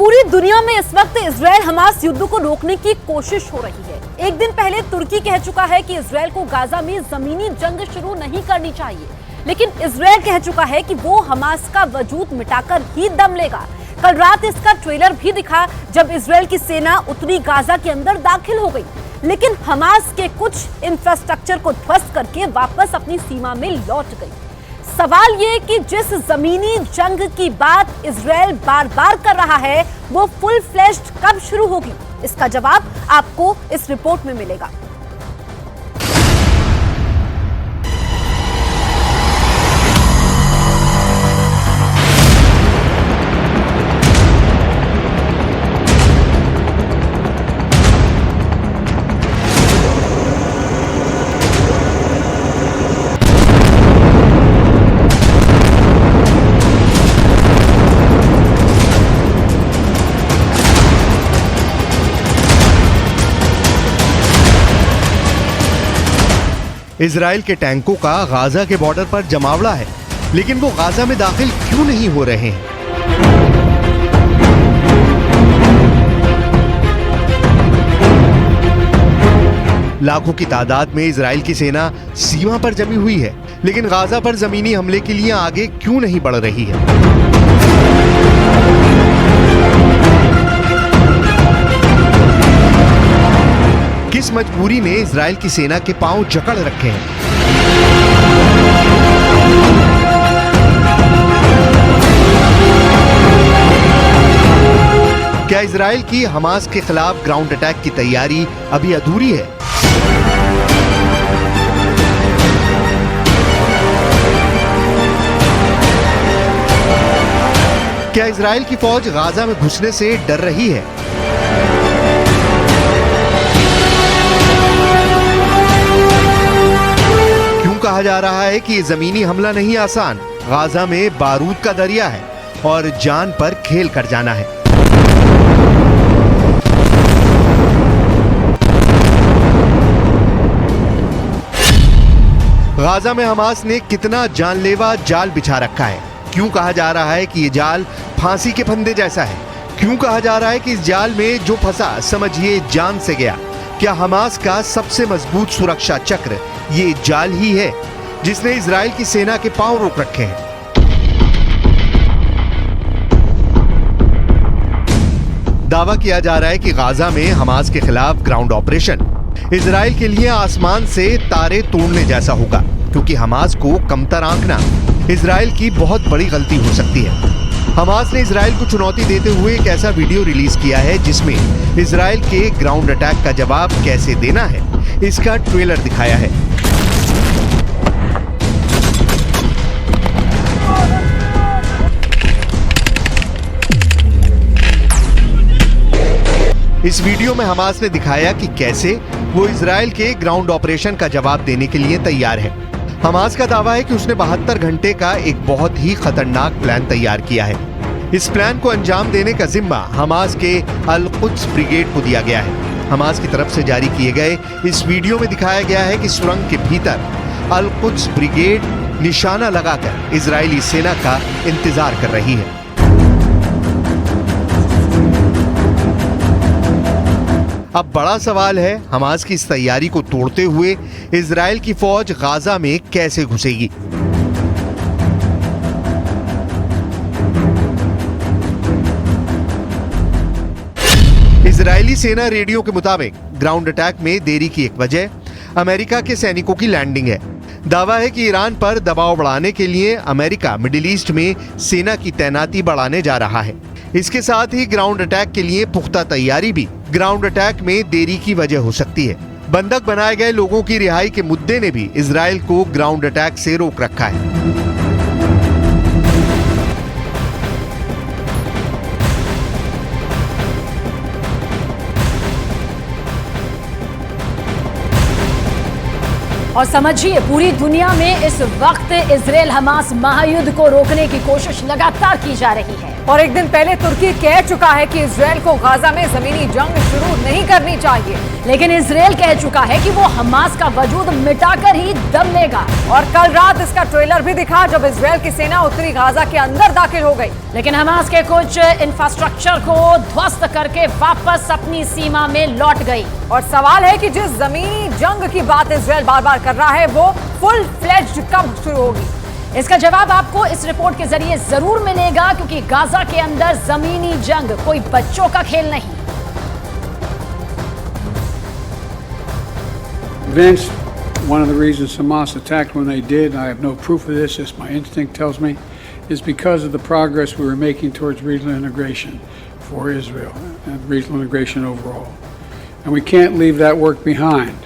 पूरी दुनिया में इस वक्त इजराइल हमास युद्ध को रोकने की कोशिश हो रही है। एक दिन पहले तुर्की कह चुका है कि इजराइल को गाजा में जमीनी जंग शुरू नहीं करनी चाहिए, लेकिन इजराइल कह चुका है कि वो हमास का वजूद मिटाकर ही दम लेगा। कल रात इसका ट्रेलर भी दिखा जब इजराइल की सेना उत्तरी गाजा के अंदर दाखिल हो गई, लेकिन हमास के कुछ इंफ्रास्ट्रक्चर को ध्वस्त करके वापस अपनी सीमा में लौट गई। सवाल ये कि जिस जमीनी जंग की बात इजराइल बार बार कर रहा है वो फुल फ्लेश्ड कब शुरू होगी, इसका जवाब आपको इस रिपोर्ट में मिलेगा। इजराइल के टैंकों का गाजा के बॉर्डर पर जमावड़ा है, लेकिन वो गाजा में दाखिल क्यों नहीं हो रहे हैं? लाखों की तादाद में इजराइल की सेना सीमा पर जमी हुई है, लेकिन गाजा पर जमीनी हमले के लिए आगे क्यों नहीं बढ़ रही है? किस मजबूरी ने इजराइल की सेना के पांव जकड़ रखे हैं? क्या इजराइल की हमास के खिलाफ ग्राउंड अटैक की तैयारी अभी अधूरी है? क्या इजराइल की फौज गाजा में घुसने से डर रही है? कहा जा रहा है कि जमीनी हमला नहीं आसान, गाजा में बारूद का दरिया है और जान पर खेल कर जाना है। गाजा में हमास ने कितना जानलेवा जाल बिछा रखा है? क्यों कहा जा रहा है कि ये जाल फांसी के फंदे जैसा है? क्यों कहा जा रहा है कि इस जाल में जो फंसा समझिए जान से गया? क्या हमास का सबसे मजबूत सुरक्षा चक्र ये जाल ही है जिसने इजराइल की सेना के पांव रोक रखे हैं? दावा किया जा रहा है कि गाजा में हमास के खिलाफ ग्राउंड ऑपरेशन इजराइल के लिए आसमान से तारे तोड़ने जैसा होगा, क्योंकि हमास को कमतर आंकना इजराइल की बहुत बड़ी गलती हो सकती है। हमास ने इजराइल को चुनौती देते हुए एक ऐसा वीडियो रिलीज किया है जिसमें इजराइल के ग्राउंड अटैक का जवाब कैसे देना है इसका ट्रेलर दिखाया है। इस वीडियो में हमास ने दिखाया कि कैसे वो इजराइल के ग्राउंड ऑपरेशन का जवाब देने के लिए तैयार है। हमास का दावा है कि उसने 72 घंटे का एक बहुत ही खतरनाक प्लान तैयार किया है। इस प्लान को अंजाम देने का जिम्मा हमास के अल-कुद्स ब्रिगेड को दिया गया है। हमास की तरफ से जारी किए गए इस वीडियो में दिखाया गया है कि सुरंग के भीतर अल-कुद्स ब्रिगेड निशाना लगाकर इजरायली सेना का इंतजार कर रही है। अब बड़ा सवाल है, हमास की इस तैयारी को तोड़ते हुए इजराइल की फौज गाजा में कैसे घुसेगी? इजरायली सेना रेडियो के मुताबिक ग्राउंड अटैक में देरी की एक वजह अमेरिका के सैनिकों की लैंडिंग है। दावा है कि ईरान पर दबाव बढ़ाने के लिए अमेरिका मिडिल ईस्ट में सेना की तैनाती बढ़ाने जा रहा है। इसके साथ ही ग्राउंड अटैक के लिए पुख्ता तैयारी भी ग्राउंड अटैक में देरी की वजह हो सकती है। बंधक बनाए गए लोगों की रिहाई के मुद्दे ने भी इजराइल को ग्राउंड अटैक से रोक रखा है। और समझिए, पूरी दुनिया में इस वक्त इजराइल हमास महायुद्ध को रोकने की कोशिश लगातार की जा रही है। और एक दिन पहले तुर्की कह चुका है कि इजराइल को गाजा में जमीनी जंग शुरू नहीं करनी चाहिए, लेकिन इजराइल कह चुका है कि वो हमास का वजूद मिटाकर ही दम लेगा। और कल रात इसका ट्रेलर भी दिखा जब इजराइल की सेना उत्तरी गाजा के अंदर दाखिल हो गई। लेकिन हमास के कुछ इंफ्रास्ट्रक्चर को ध्वस्त करके वापस अपनी सीमा में लौट गई। और सवाल है कि जिस जमीनी जंग की बात इजराइल बार बार कर रहा है वो फुल फ्लेज्ड कब शुरू होगी? इसका जवाब आपको इस रिपोर्ट के जरिए जरूर मिलेगा, क्योंकि गाजा के अंदर जमीनी जंग कोई बच्चों का खेल नहीं। Vince, one of the reasons Hamas attacked when they did, I have no proof of this, just my instinct tells me, is because of the progress we were making towards regional integration for Israel and regional integration overall. And we can't leave that work behind.